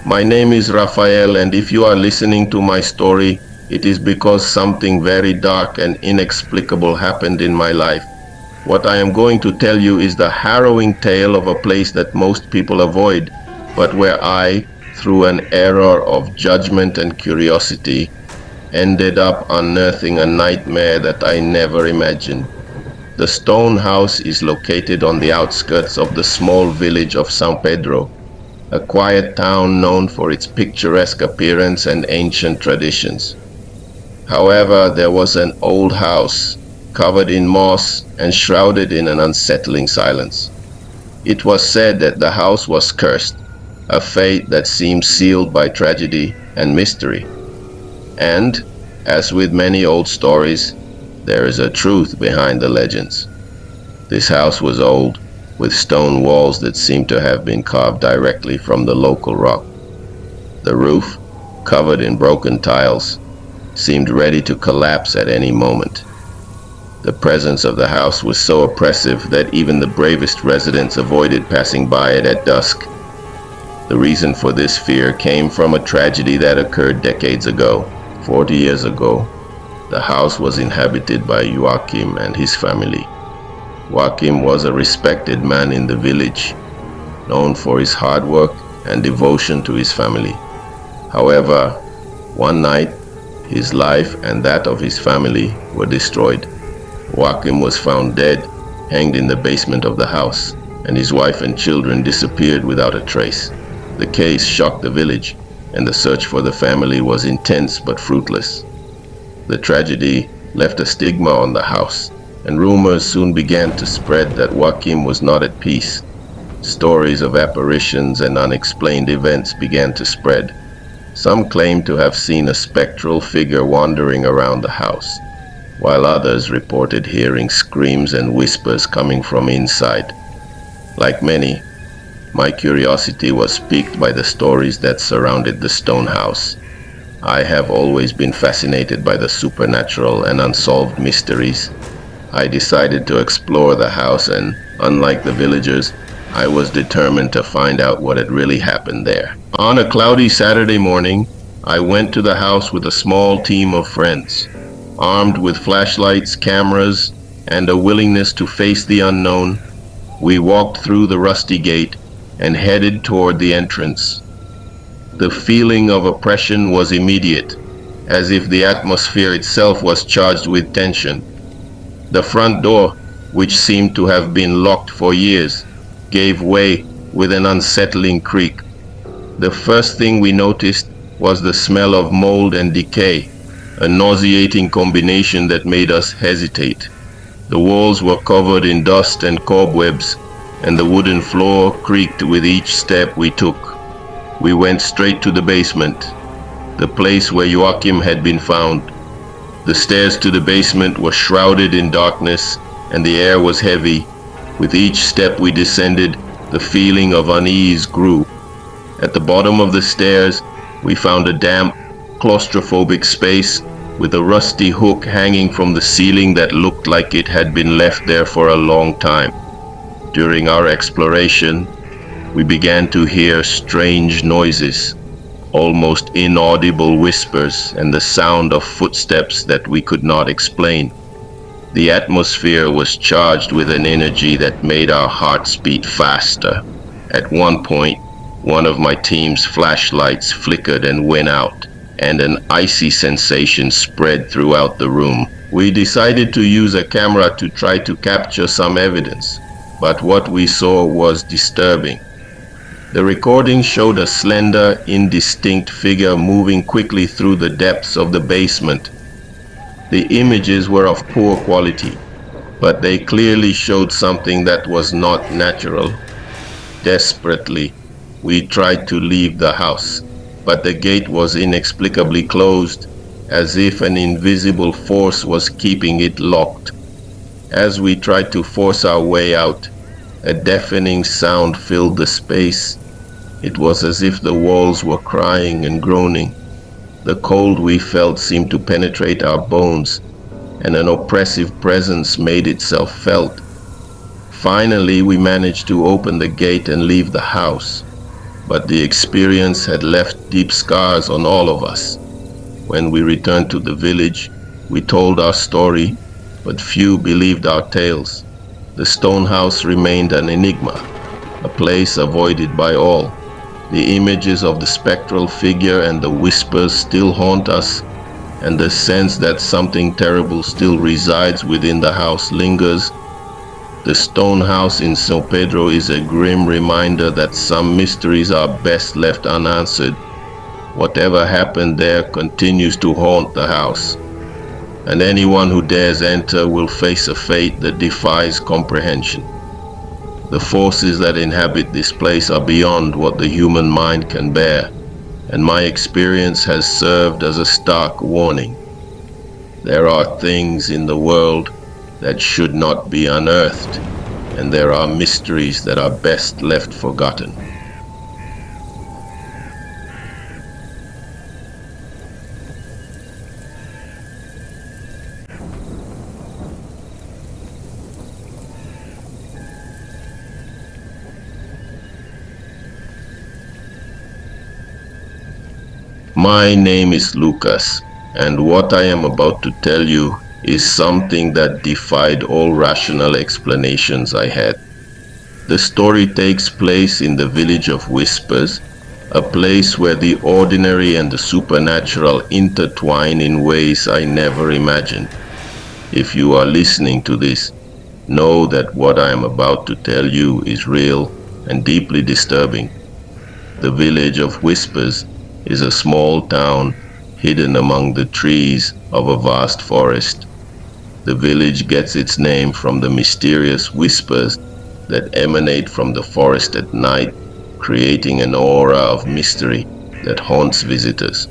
My name is Raphael, and if you are listening to my story, it is because something very dark and inexplicable happened in my life. What I am going to tell you is the harrowing tale of a place that most people avoid, but where I, through an error of judgment and curiosity, ended up unearthing a nightmare that I never imagined. The stone house is located on the outskirts of the small village of San Pedro, a quiet town known for its picturesque appearance and ancient traditions. However, there was an old house, covered in moss and shrouded in an unsettling silence. It was said that the house was cursed, a fate that seemed sealed by tragedy and mystery. And, as with many old stories, there is a truth behind the legends. This house was old, with stone walls that seemed to have been carved directly from the local rock. The roof, covered in broken tiles, seemed ready to collapse at any moment. The presence of the house was so oppressive that even the bravest residents avoided passing by it at dusk. The reason for this fear came from a tragedy that occurred decades ago. 40 years ago, the house was inhabited by Joachim and his family. Joachim was a respected man in the village, known for his hard work and devotion to his family. However, one night, his life and that of his family were destroyed. Joachim was found dead, hanged in the basement of the house, and his wife and children disappeared without a trace. The case shocked the village, and the search for the family was intense but fruitless. The tragedy left a stigma on the house, and rumors soon began to spread that Joachim was not at peace. Stories of apparitions and unexplained events began to spread. Some claimed to have seen a spectral figure wandering around the house, while others reported hearing screams and whispers coming from inside. Like many, my curiosity was piqued by the stories that surrounded the stone house. I have always been fascinated by the supernatural and unsolved mysteries. I decided to explore the house, and unlike the villagers, I was determined to find out what had really happened there. On a cloudy Saturday morning, I went to the house with a small team of friends. Armed with flashlights, cameras, and a willingness to face the unknown, we walked through the rusty gate and headed toward the entrance. The feeling of oppression was immediate, as if the atmosphere itself was charged with tension. The front door, which seemed to have been locked for years, gave way with an unsettling creak. The first thing we noticed was the smell of mold and decay, a nauseating combination that made us hesitate. The walls were covered in dust and cobwebs, and the wooden floor creaked with each step we took. We went straight to the basement, the place where Joachim had been found. The stairs to the basement were shrouded in darkness, and the air was heavy. With each step we descended, the feeling of unease grew. At the bottom of the stairs, we found a damp, claustrophobic space with a rusty hook hanging from the ceiling that looked like it had been left there for a long time. During our exploration, we began to hear strange noises, almost inaudible whispers, and the sound of footsteps that we could not explain. The atmosphere was charged with an energy that made our hearts beat faster. At one point, one of my team's flashlights flickered and went out, and an icy sensation spread throughout the room. We decided to use a camera to try to capture some evidence, but what we saw was disturbing. The recording showed a slender, indistinct figure moving quickly through the depths of the basement. The images were of poor quality, but they clearly showed something that was not natural. Desperately, we tried to leave the house, but the gate was inexplicably closed, as if an invisible force was keeping it locked. As we tried to force our way out, a deafening sound filled the space. It was as if the walls were crying and groaning. The cold we felt seemed to penetrate our bones, and an oppressive presence made itself felt. Finally, we managed to open the gate and leave the house. but the experience had left deep scars on all of us. When we returned to the village, we told our story, but few believed our tales. The stone house remained an enigma, a place avoided by all. The images of the spectral figure and the whispers still haunt us, and the sense that something terrible still resides within the house lingers. The stone house in San Pedro is a grim reminder that some mysteries are best left unanswered. Whatever happened there continues to haunt the house, and anyone who dares enter will face a fate that defies comprehension. The forces that inhabit this place are beyond what the human mind can bear, and my experience has served as a stark warning. There are things in the world that should not be unearthed, and there are mysteries that are best left forgotten. My name is Lucas, and what I am about to tell you is something that defied all rational explanations I had. The story takes place in the village of Whispers, a place where the ordinary and the supernatural intertwine in ways I never imagined. If you are listening to this, know that what I am about to tell you is real and deeply disturbing. The village of Whispers is a small town hidden among the trees of a vast forest. The village gets its name from the mysterious whispers that emanate from the forest at night, creating an aura of mystery that haunts visitors.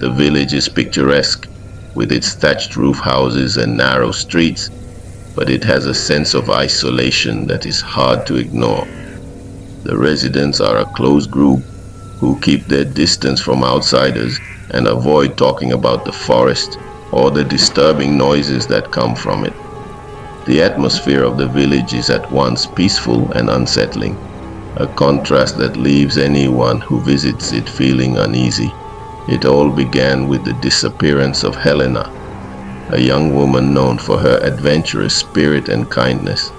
The village is picturesque, with its thatched roof houses and narrow streets, but it has a sense of isolation that is hard to ignore. The residents are a close group who keep their distance from outsiders and avoid talking about the forest or the disturbing noises that come from it. The atmosphere of the village is at once peaceful and unsettling, a contrast that leaves anyone who visits it feeling uneasy. It all began with the disappearance of Helena, a young woman known for her adventurous spirit and kindness.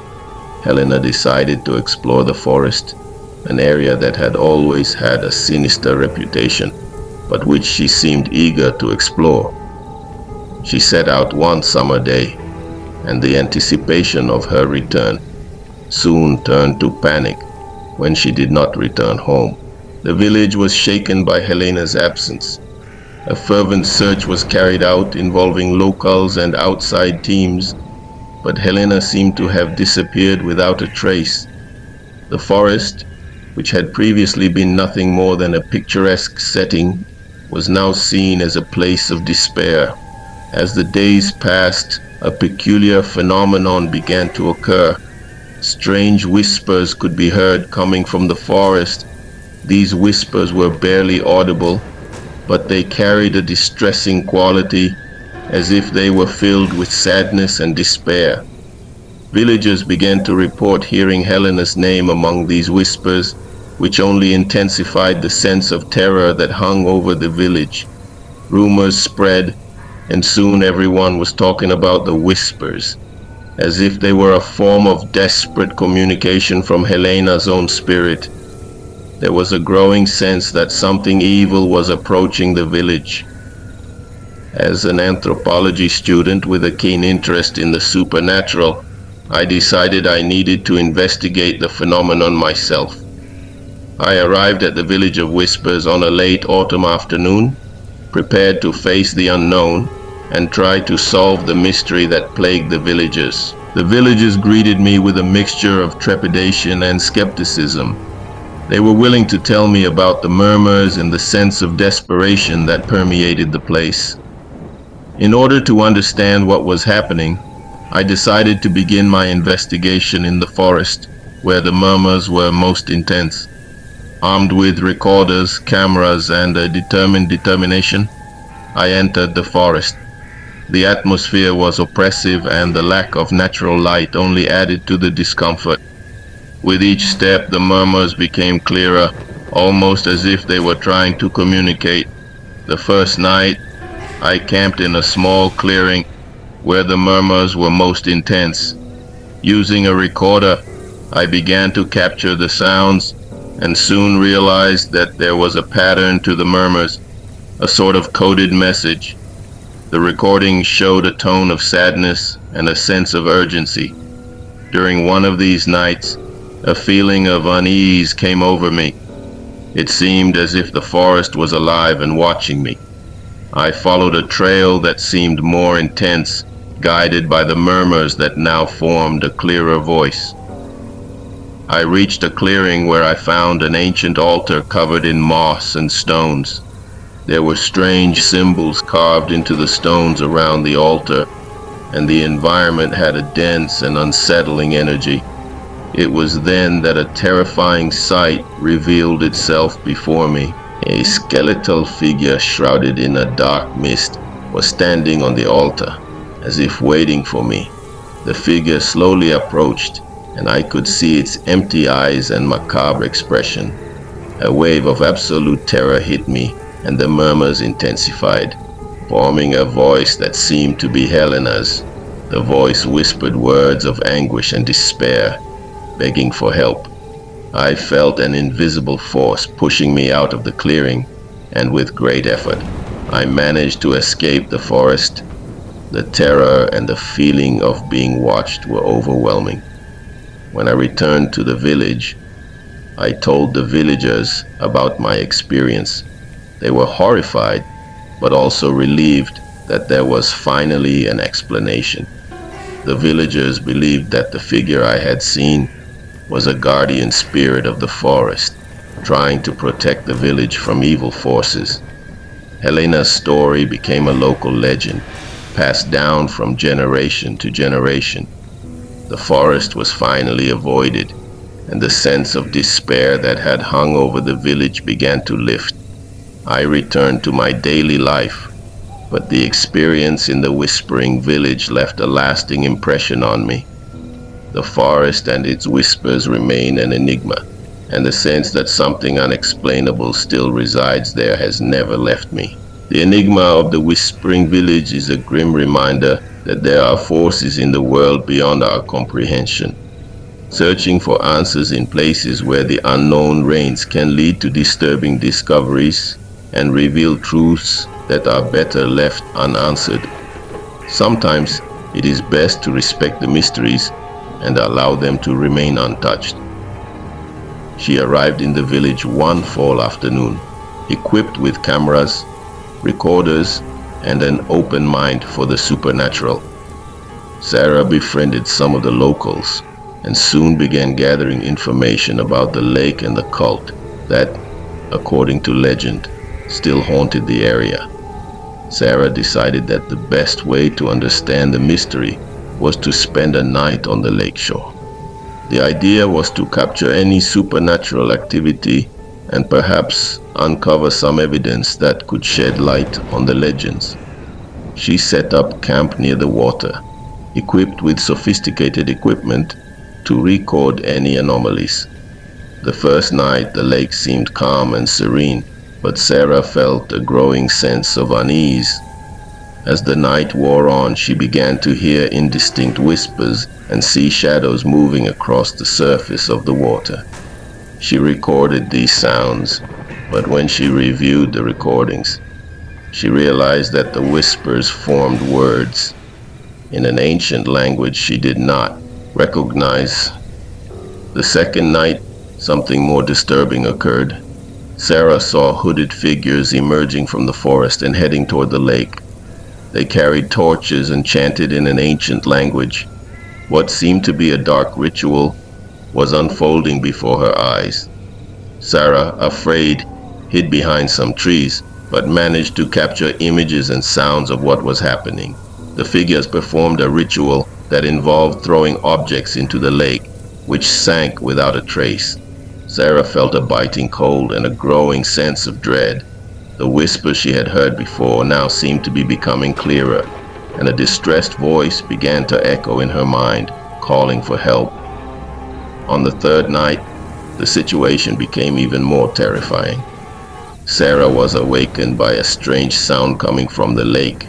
Helena decided to explore the forest, an area that had always had a sinister reputation, but which she seemed eager to explore. She set out one summer day, and the anticipation of her return soon turned to panic when she did not return home. The village was shaken by Helena's absence. A fervent search was carried out involving locals and outside teams, but Helena seemed to have disappeared without a trace. The forest, which had previously been nothing more than a picturesque setting, was now seen as a place of despair. As the days passed, a peculiar phenomenon began to occur. Strange whispers could be heard coming from the forest. These whispers were barely audible, but they carried a distressing quality, as if they were filled with sadness and despair. Villagers began to report hearing Helena's name among these whispers, which only intensified the sense of terror that hung over the village. Rumors spread, and soon everyone was talking about the whispers, as if they were a form of desperate communication from Helena's own spirit. There was a growing sense that something evil was approaching the village. As an anthropology student with a keen interest in the supernatural, I decided I needed to investigate the phenomenon myself. I arrived at the village of Whispers on a late autumn afternoon, prepared to face the unknown and try to solve the mystery that plagued the villagers. The villagers greeted me with a mixture of trepidation and skepticism. They were willing to tell me about the murmurs and the sense of desperation that permeated the place. In order to understand what was happening, I decided to begin my investigation in the forest, where the murmurs were most intense. Armed with recorders, cameras, and a determined determination, I entered the forest. The atmosphere was oppressive, and the lack of natural light only added to the discomfort. With each step, the murmurs became clearer, almost as if they were trying to communicate. The first night, I camped in a small clearing where the murmurs were most intense. Using a recorder, I began to capture the sounds and soon realized that there was a pattern to the murmurs, a sort of coded message. The recording showed a tone of sadness and a sense of urgency. During one of these nights, a feeling of unease came over me. It seemed as if the forest was alive and watching me. I followed a trail that seemed more intense, guided by the murmurs that now formed a clearer voice. I reached a clearing where I found an ancient altar covered in moss and stones. There were strange symbols carved into the stones around the altar, and the environment had a dense and unsettling energy. It was then that a terrifying sight revealed itself before me. A skeletal figure shrouded in a dark mist was standing on the altar, as if waiting for me. The figure slowly approached, and I could see its empty eyes and macabre expression. A wave of absolute terror hit me, and the murmurs intensified, forming a voice that seemed to be Helena's. The voice whispered words of anguish and despair, begging for help. I felt an invisible force pushing me out of the clearing, and with great effort, I managed to escape the forest. The terror and the feeling of being watched were overwhelming. When I returned to the village, I told the villagers about my experience. They were horrified, but also relieved that there was finally an explanation. The villagers believed that the figure I had seen was a guardian spirit of the forest, trying to protect the village from evil forces. Helena's story became a local legend, passed down from generation to generation. The forest was finally avoided, and the sense of despair that had hung over the village began to lift. I returned to my daily life, but the experience in the whispering village left a lasting impression on me. The forest and its whispers remain an enigma, and the sense that something unexplainable still resides there has never left me. The enigma of the whispering village is a grim reminder that there are forces in the world beyond our comprehension. Searching for answers in places where the unknown reigns can lead to disturbing discoveries and reveal truths that are better left unanswered. Sometimes it is best to respect the mysteries and allow them to remain untouched. She arrived in the village one fall afternoon, equipped with cameras, recorders, and an open mind for the supernatural. Sarah befriended some of the locals and soon began gathering information about the lake and the cult that, according to legend, still haunted the area. Sarah decided that the best way to understand the mystery was to spend a night on the lakeshore. The idea was to capture any supernatural activity and perhaps uncover some evidence that could shed light on the legends. She set up camp near the water, equipped with sophisticated equipment to record any anomalies. The first night, the lake seemed calm and serene, but Sarah felt a growing sense of unease. As the night wore on, she began to hear indistinct whispers and see shadows moving across the surface of the water. She recorded these sounds, but when she reviewed the recordings, she realized that the whispers formed words in an ancient language she did not recognize. The second night, something more disturbing occurred. Sarah saw hooded figures emerging from the forest and heading toward the lake. They carried torches and chanted in an ancient language. What seemed to be a dark ritual was unfolding before her eyes. Sarah, afraid, hid behind some trees, but managed to capture images and sounds of what was happening. The figures performed a ritual that involved throwing objects into the lake, which sank without a trace. Sarah felt a biting cold and a growing sense of dread. The whispers she had heard before now seemed to be becoming clearer, and a distressed voice began to echo in her mind, calling for help. On the third night, The situation became even more terrifying. Sarah was awakened by a strange sound coming from the lake,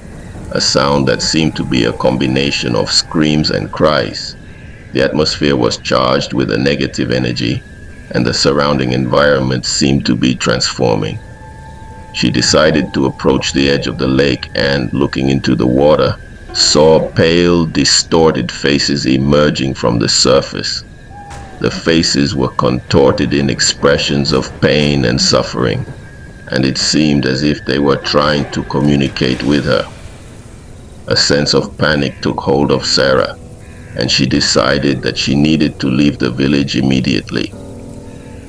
a sound that seemed to be a combination of screams and cries. The atmosphere was charged with a negative energy, and the surrounding environment seemed to be transforming. She decided to approach the edge of the lake and, looking into the water, saw pale, distorted faces emerging from the surface. The faces were contorted in expressions of pain and suffering, and it seemed as if they were trying to communicate with her. A sense of panic took hold of Sarah, and she decided that she needed to leave the village immediately.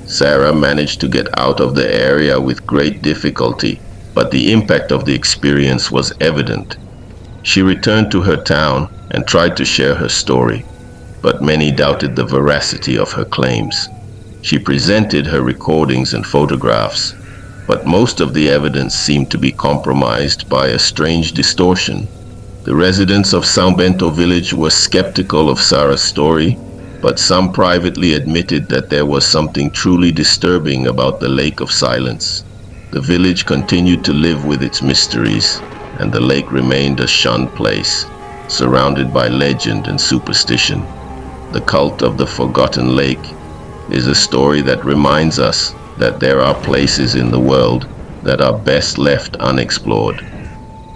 Sarah managed to get out of the area with great difficulty, but the impact of the experience was evident. She returned to her town and tried to share her story, but many doubted the veracity of her claims. She presented her recordings and photographs, but most of the evidence seemed to be compromised by a strange distortion. The residents of São Bento village were skeptical of Sarah's story, but some privately admitted that there was something truly disturbing about the Lake of Silence. The village continued to live with its mysteries, and the lake remained a shunned place, surrounded by legend and superstition. The cult of the forgotten lake is a story that reminds us that there are places in the world that are best left unexplored.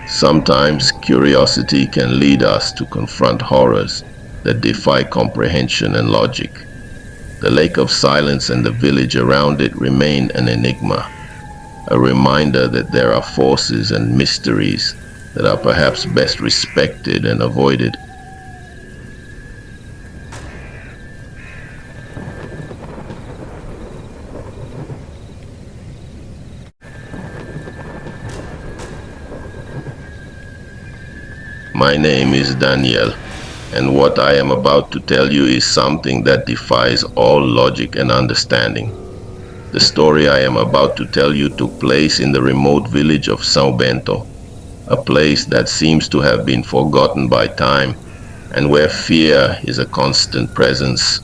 Sometimes curiosity can lead us to confront horrors that defy comprehension and logic. The Lake of Silence and the village around it remain an enigma, a reminder that there are forces and mysteries that are perhaps best respected and avoided. My name is Daniel, and what I am about to tell you is something that defies all logic and understanding. The story I am about to tell you took place in the remote village of São Bento, a place that seems to have been forgotten by time and where fear is a constant presence.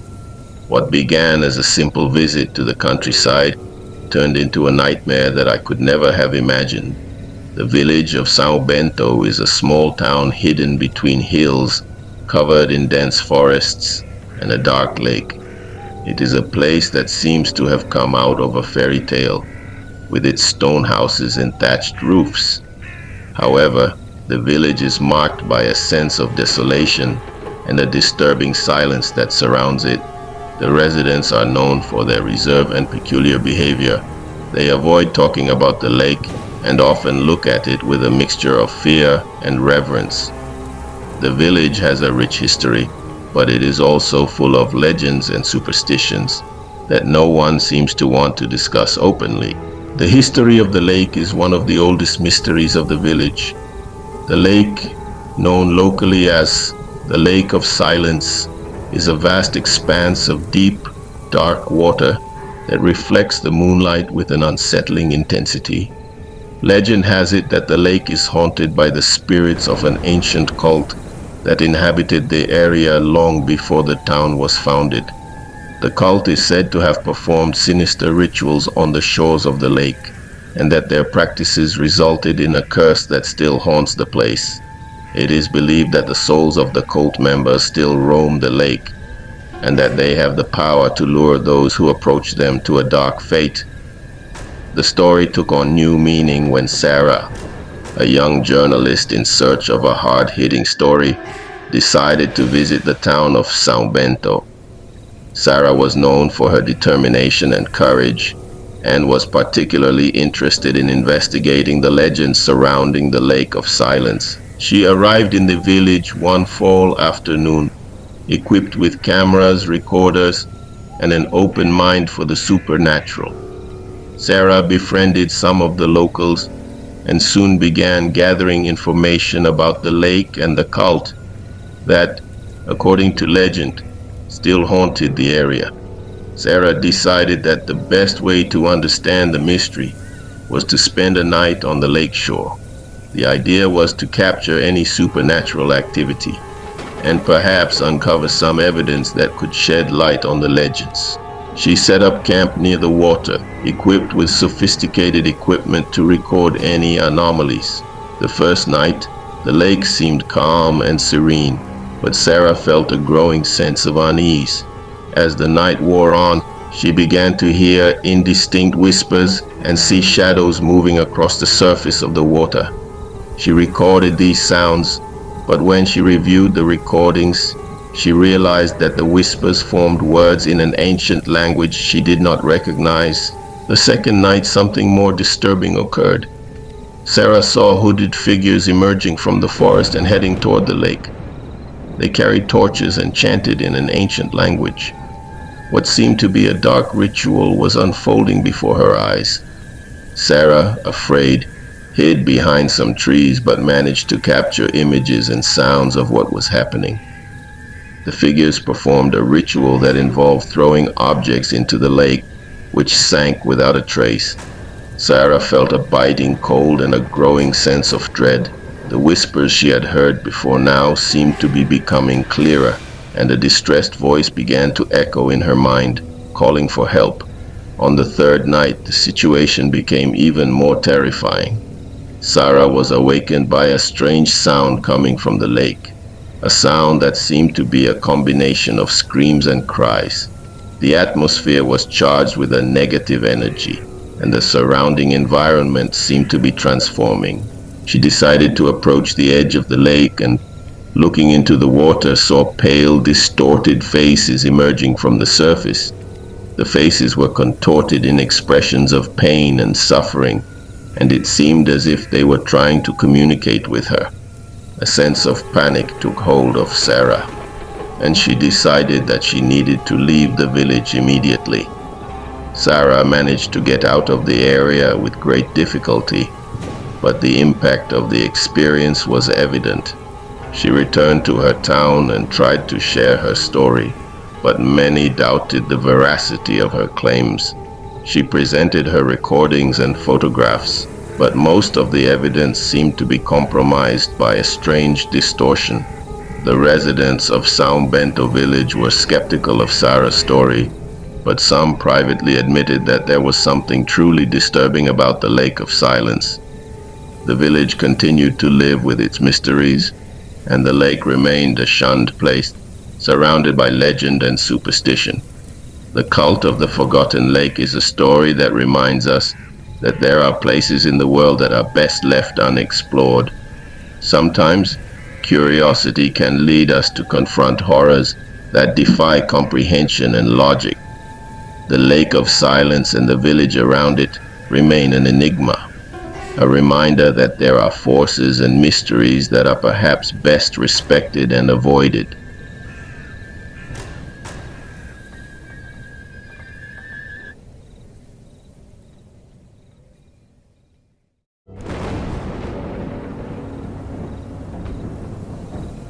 What began as a simple visit to the countryside turned into a nightmare that I could never have imagined. The village of São Bento is a small town hidden between hills, covered in dense forests and a dark lake. It is a place that seems to have come out of a fairy tale, with its stone houses and thatched roofs. However, the village is marked by a sense of desolation and a disturbing silence that surrounds it. The residents are known for their reserve and peculiar behavior. They avoid talking about the lake and often look at it with a mixture of fear and reverence. The village has a rich history, but it is also full of legends and superstitions that no one seems to want to discuss openly. The history of the lake is one of the oldest mysteries of the village. The lake, known locally as the Lake of Silence, is a vast expanse of deep, dark water that reflects the moonlight with an unsettling intensity. Legend has it that the lake is haunted by the spirits of an ancient cult that inhabited the area long before the town was founded. The cult is said to have performed sinister rituals on the shores of the lake, and that their practices resulted in a curse that still haunts the place. It is believed that the souls of the cult members still roam the lake, and that they have the power to lure those who approach them to a dark fate. The story took on new meaning when Sarah, a young journalist in search of a hard-hitting story, decided to visit the town of São Bento. Sarah was known for her determination and courage, and was particularly interested in investigating the legends surrounding the Lake of Silence. She arrived in the village one fall afternoon, equipped with cameras, recorders, and an open mind for the supernatural. Sarah befriended some of the locals and soon began gathering information about the lake and the cult that, according to legend, still haunted the area. Sarah decided that the best way to understand the mystery was to spend a night on the lake shore. The idea was to capture any supernatural activity and perhaps uncover some evidence that could shed light on the legends. She set up camp near the water, equipped with sophisticated equipment to record any anomalies. The first night, the lake seemed calm and serene, but Sarah felt a growing sense of unease. As the night wore on, she began to hear indistinct whispers and see shadows moving across the surface of the water. She recorded these sounds, but when she reviewed the recordings, she realized that the whispers formed words in an ancient language she did not recognize. The second night, something more disturbing occurred. Sarah saw hooded figures emerging from the forest and heading toward the lake. They carried torches and chanted in an ancient language. What seemed to be a dark ritual was unfolding before her eyes. Sarah, afraid, hid behind some trees but managed to capture images and sounds of what was happening. The figures performed a ritual that involved throwing objects into the lake, which sank without a trace. Sarah felt a biting cold and a growing sense of dread. The whispers she had heard before now seemed to be becoming clearer, and a distressed voice began to echo in her mind, calling for help. On the third night, the situation became even more terrifying. Sarah was awakened by a strange sound coming from the lake. A sound that seemed to be a combination of screams and cries. The atmosphere was charged with a negative energy, and the surrounding environment seemed to be transforming. She decided to approach the edge of the lake and, looking into the water, saw pale, distorted faces emerging from the surface. The faces were contorted in expressions of pain and suffering, and it seemed as if they were trying to communicate with her. A sense of panic took hold of Sarah, and she decided that she needed to leave the village immediately. Sarah managed to get out of the area with great difficulty, but the impact of the experience was evident. She returned to her town and tried to share her story, but many doubted the veracity of her claims. She presented her recordings and photographs, but most of the evidence seemed to be compromised by a strange distortion. The residents of São Bento village were skeptical of Sarah's story, but some privately admitted that there was something truly disturbing about the Lake of Silence. The village continued to live with its mysteries, and the lake remained a shunned place, surrounded by legend and superstition. The cult of the forgotten lake is a story that reminds us that there are places in the world that are best left unexplored. Sometimes, curiosity can lead us to confront horrors that defy comprehension and logic. The Lake of Silence and the village around it remain an enigma, a reminder that there are forces and mysteries that are perhaps best respected and avoided.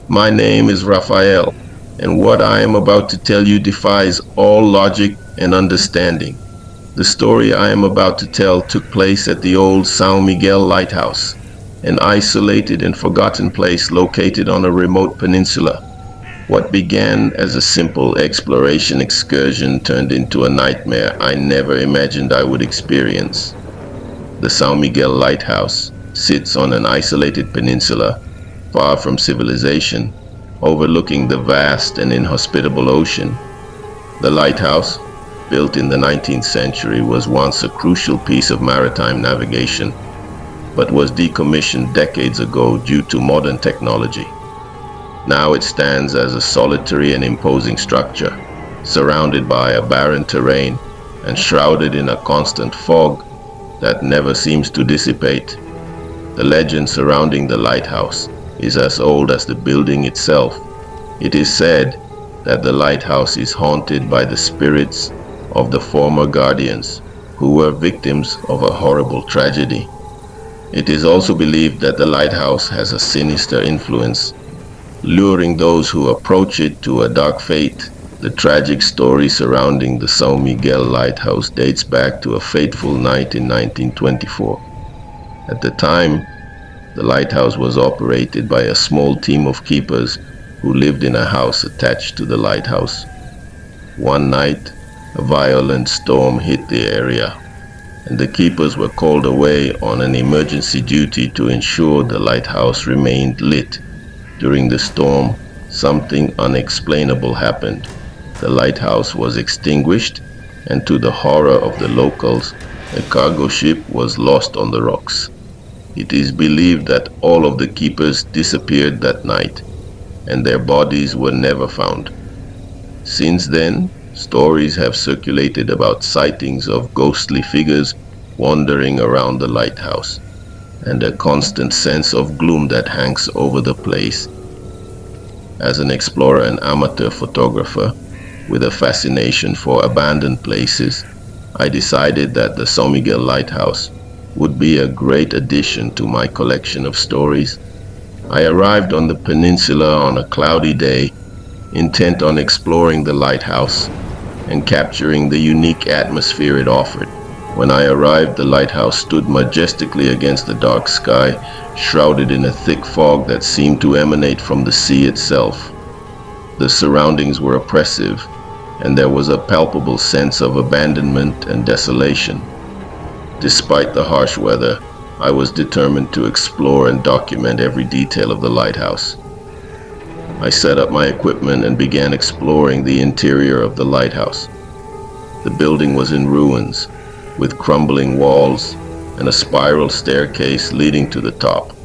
My name is Raphael, and what I am about to tell you defies all logic and understanding. The story I am about to tell took place at the old São Miguel lighthouse, an isolated and forgotten place located on a remote peninsula. What began as a simple exploration excursion turned into a nightmare I never imagined I would experience. The São Miguel lighthouse sits on an isolated peninsula, far from civilization, overlooking the vast and inhospitable ocean. The lighthouse, built in the 19th century, was once a crucial piece of maritime navigation, but was decommissioned decades ago due to modern technology. Now it stands as a solitary and imposing structure, surrounded by a barren terrain and shrouded in a constant fog that never seems to dissipate. The legend surrounding the lighthouse is as old as the building itself. It is said that the lighthouse is haunted by the spirits of the former guardians who were victims of a horrible tragedy. It is also believed that the lighthouse has a sinister influence, luring those who approach it to a dark fate. The tragic story surrounding the São Miguel lighthouse dates back to a fateful night in 1924. At the time, the lighthouse was operated by a small team of keepers who lived in a house attached to the lighthouse. One night, A violent storm hit the area, and the keepers were called away on an emergency duty to ensure the lighthouse remained lit. During the storm, something unexplainable happened. The lighthouse was extinguished, and to the horror of the locals, a cargo ship was lost on the rocks. It is believed that all of the keepers disappeared that night, and their bodies were never found. Since then, stories have circulated about sightings of ghostly figures wandering around the lighthouse, and a constant sense of gloom that hangs over the place. As an explorer and amateur photographer with a fascination for abandoned places, I decided that the São Miguel Lighthouse would be a great addition to my collection of stories. I arrived on the peninsula on a cloudy day, intent on exploring the lighthouse and capturing the unique atmosphere it offered. When I arrived, the lighthouse stood majestically against the dark sky, shrouded in a thick fog that seemed to emanate from the sea itself. The surroundings were oppressive, and there was a palpable sense of abandonment and desolation. Despite the harsh weather, I was determined to explore and document every detail of the lighthouse. I set up my equipment and began exploring the interior of the lighthouse. The building was in ruins, with crumbling walls and a spiral staircase leading to the top.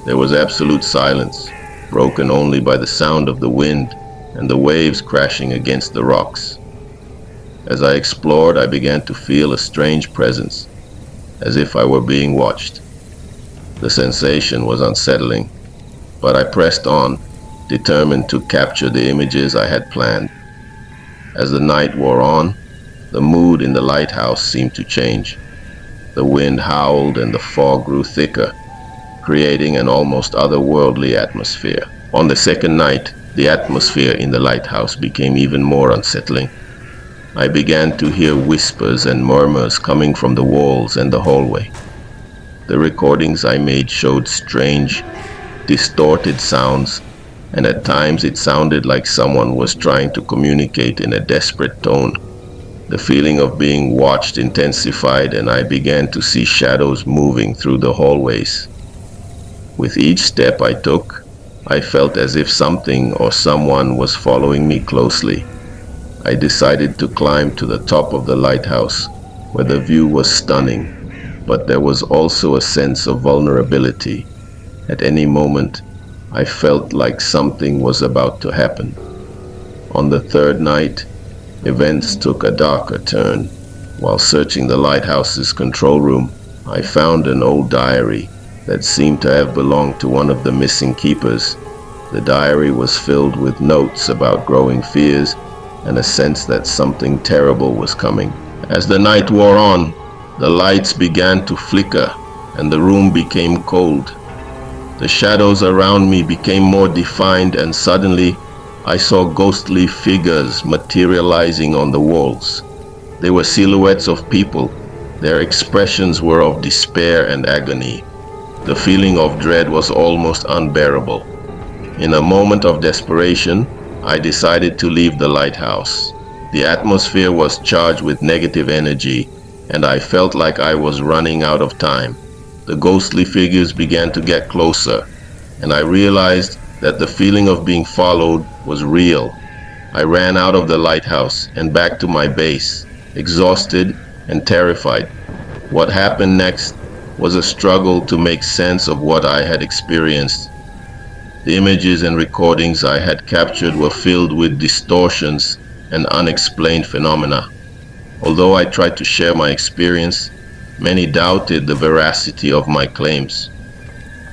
There was absolute silence, broken only by the sound of the wind and the waves crashing against the rocks. As I explored, I began to feel a strange presence, as if I were being watched. The sensation was unsettling, but I pressed on, determined to capture the images I had planned. As the night wore on, the mood in the lighthouse seemed to change. The wind howled and the fog grew thicker, creating an almost otherworldly atmosphere. On the second night, the atmosphere in the lighthouse became even more unsettling. I began to hear whispers and murmurs coming from the walls and the hallway. The recordings I made showed strange, distorted sounds, and at times it sounded like someone was trying to communicate in a desperate tone. The feeling of being watched intensified, and I began to see shadows moving through the hallways. With each step I took, I felt as if something or someone was following me closely. I decided to climb to the top of the lighthouse, where the view was stunning, but there was also a sense of vulnerability. At any moment, I felt like something was about to happen. On the third night, events took a darker turn. While searching the lighthouse's control room, I found an old diary that seemed to have belonged to one of the missing keepers. The diary was filled with notes about growing fears and a sense that something terrible was coming. As the night wore on, the lights began to flicker and the room became cold. The shadows around me became more defined, and suddenly I saw ghostly figures materializing on the walls. They were silhouettes of people. Their expressions were of despair and agony. The feeling of dread was almost unbearable. In a moment of desperation, I decided to leave the lighthouse. The atmosphere was charged with negative energy, and I felt like I was running out of time. The ghostly figures began to get closer, and I realized that the feeling of being followed was real. I ran out of the lighthouse and back to my base, exhausted and terrified. What happened next was a struggle to make sense of what I had experienced. The images and recordings I had captured were filled with distortions and unexplained phenomena. Although I tried to share my experience, many doubted the veracity of my claims.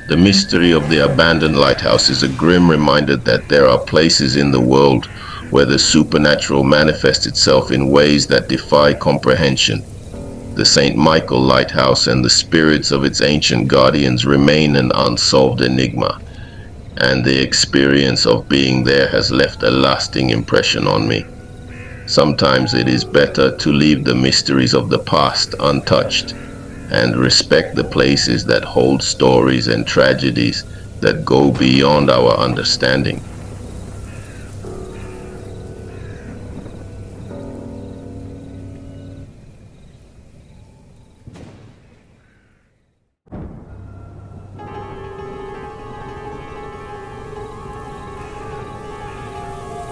The mystery of the abandoned lighthouse is a grim reminder that there are places in the world where the supernatural manifests itself in ways that defy comprehension. The St. Michael Lighthouse and the spirits of its ancient guardians remain an unsolved enigma, and the experience of being there has left a lasting impression on me. Sometimes it is better to leave the mysteries of the past untouched and respect the places that hold stories and tragedies that go beyond our understanding.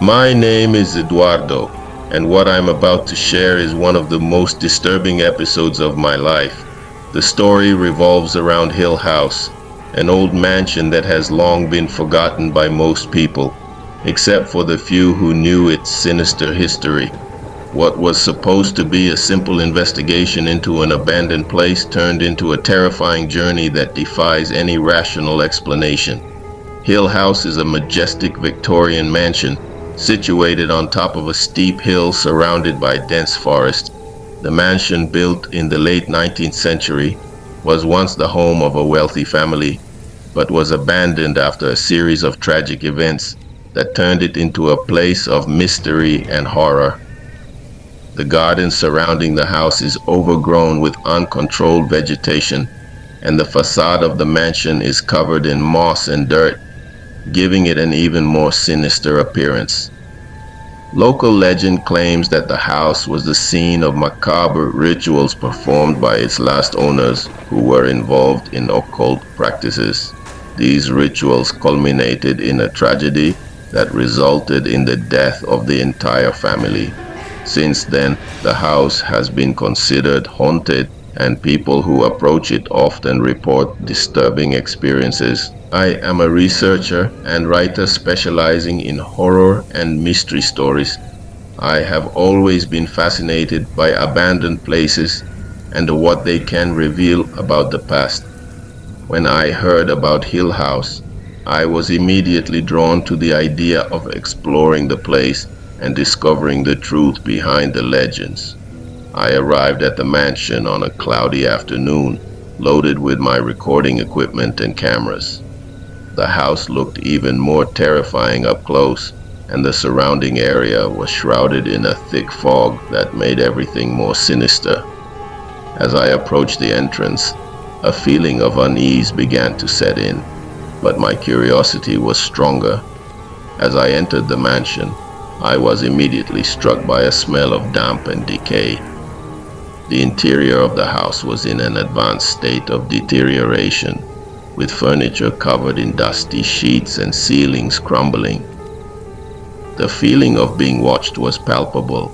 My name is Eduardo, and what I'm about to share is one of the most disturbing episodes of my life. The story revolves around Hill House, an old mansion that has long been forgotten by most people, except for the few who knew its sinister history. What was supposed to be a simple investigation into an abandoned place turned into a terrifying journey that defies any rational explanation. Hill House is a majestic Victorian mansion situated on top of a steep hill surrounded by dense forest. The mansion, built in the late 19th century, was once the home of a wealthy family, but was abandoned after a series of tragic events that turned it into a place of mystery and horror. The garden surrounding the house is overgrown with uncontrolled vegetation, and the facade of the mansion is covered in moss and dirt, giving it an even more sinister appearance. Local legend claims that the house was the scene of macabre rituals performed by its last owners who were involved in occult practices. These rituals culminated in a tragedy that resulted in the death of the entire family. Since then, the house has been considered haunted, and people who approach it often report disturbing experiences. I am a researcher and writer specializing in horror and mystery stories. I have always been fascinated by abandoned places and what they can reveal about the past. When I heard about Hill House, I was immediately drawn to the idea of exploring the place and discovering the truth behind the legends. I arrived at the mansion on a cloudy afternoon, loaded with my recording equipment and cameras. The house looked even more terrifying up close, and the surrounding area was shrouded in a thick fog that made everything more sinister. As I approached the entrance, a feeling of unease began to set in, but my curiosity was stronger. As I entered the mansion, I was immediately struck by a smell of damp and decay. The interior of the house was in an advanced state of deterioration, with furniture covered in dusty sheets and ceilings crumbling. The feeling of being watched was palpable,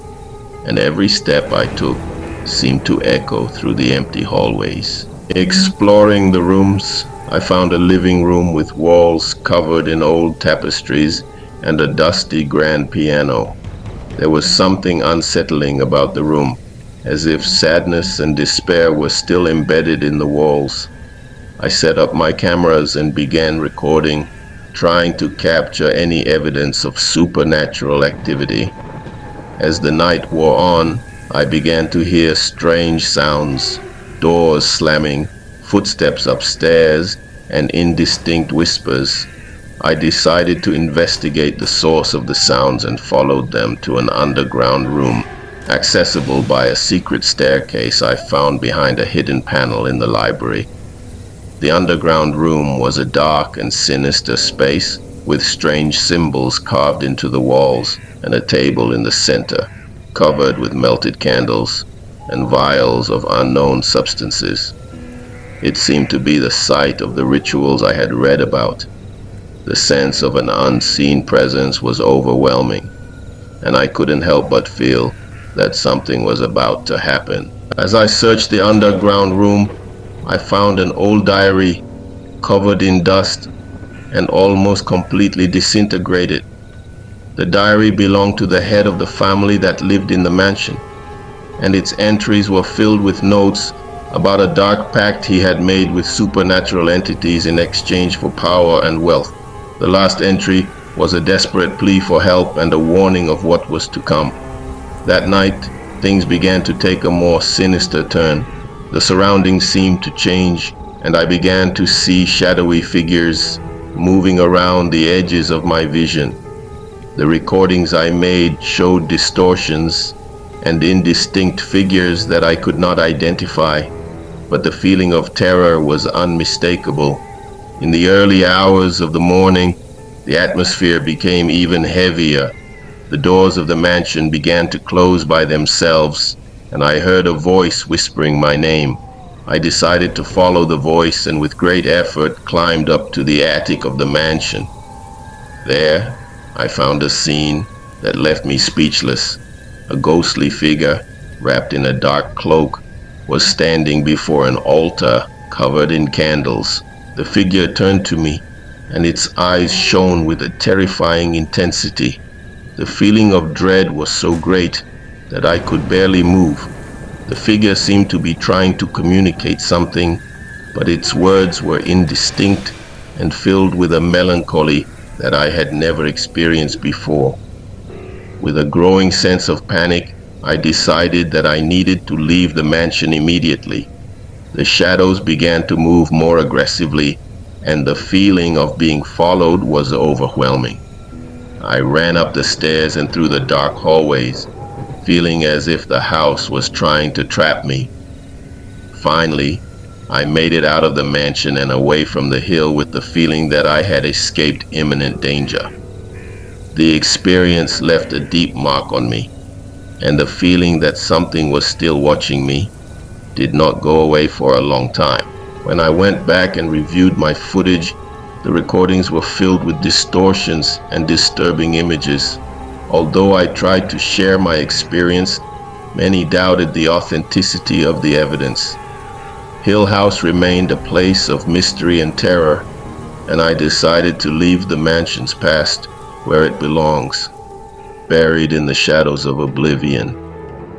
and every step I took seemed to echo through the empty hallways. Exploring the rooms, I found a living room with walls covered in old tapestries and a dusty grand piano. There was something unsettling about the room, as if sadness and despair were still embedded in the walls. I set up my cameras and began recording, trying to capture any evidence of supernatural activity. As the night wore on, I began to hear strange sounds, doors slamming, footsteps upstairs, and indistinct whispers. I decided to investigate the source of the sounds and followed them to an underground room, accessible by a secret staircase I found behind a hidden panel in the library. The underground room was a dark and sinister space with strange symbols carved into the walls and a table in the center, covered with melted candles and vials of unknown substances. It seemed to be the site of the rituals I had read about. The sense of an unseen presence was overwhelming, and I couldn't help but feel that something was about to happen. As I searched the underground room, I found an old diary covered in dust and almost completely disintegrated. The diary belonged to the head of the family that lived in the mansion, and its entries were filled with notes about a dark pact he had made with supernatural entities in exchange for power and wealth. The last entry was a desperate plea for help and a warning of what was to come. That night, things began to take a more sinister turn. The surroundings seemed to change, and I began to see shadowy figures moving around the edges of my vision. The recordings I made showed distortions and indistinct figures that I could not identify, but the feeling of terror was unmistakable. In the early hours of the morning, the atmosphere became even heavier. The doors of the mansion began to close by themselves, and I heard a voice whispering my name. I decided to follow the voice and with great effort climbed up to the attic of the mansion. There, I found a scene that left me speechless. A ghostly figure, wrapped in a dark cloak, was standing before an altar covered in candles. The figure turned to me, and its eyes shone with a terrifying intensity. The feeling of dread was so great that I could barely move. The figure seemed to be trying to communicate something, but its words were indistinct and filled with a melancholy that I had never experienced before. With a growing sense of panic, I decided that I needed to leave the mansion immediately. The shadows began to move more aggressively, and the feeling of being followed was overwhelming. I ran up the stairs and through the dark hallways, feeling as if the house was trying to trap me. Finally, I made it out of the mansion and away from the hill with the feeling that I had escaped imminent danger. The experience left a deep mark on me, and the feeling that something was still watching me did not go away for a long time. When I went back and reviewed my footage, the recordings were filled with distortions and disturbing images. Although I tried to share my experience, many doubted the authenticity of the evidence. Hill House remained a place of mystery and terror, and I decided to leave the mansion's past where it belongs, buried in the shadows of oblivion.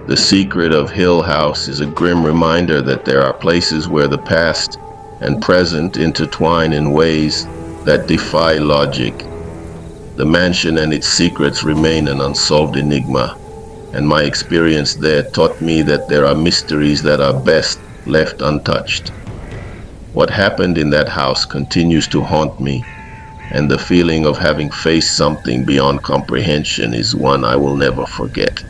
The secret of Hill House is a grim reminder that there are places where the past and present intertwine in ways that defy logic. The mansion and its secrets remain an unsolved enigma, and my experience there taught me that there are mysteries that are best left untouched. What happened in that house continues to haunt me, and the feeling of having faced something beyond comprehension is one I will never forget.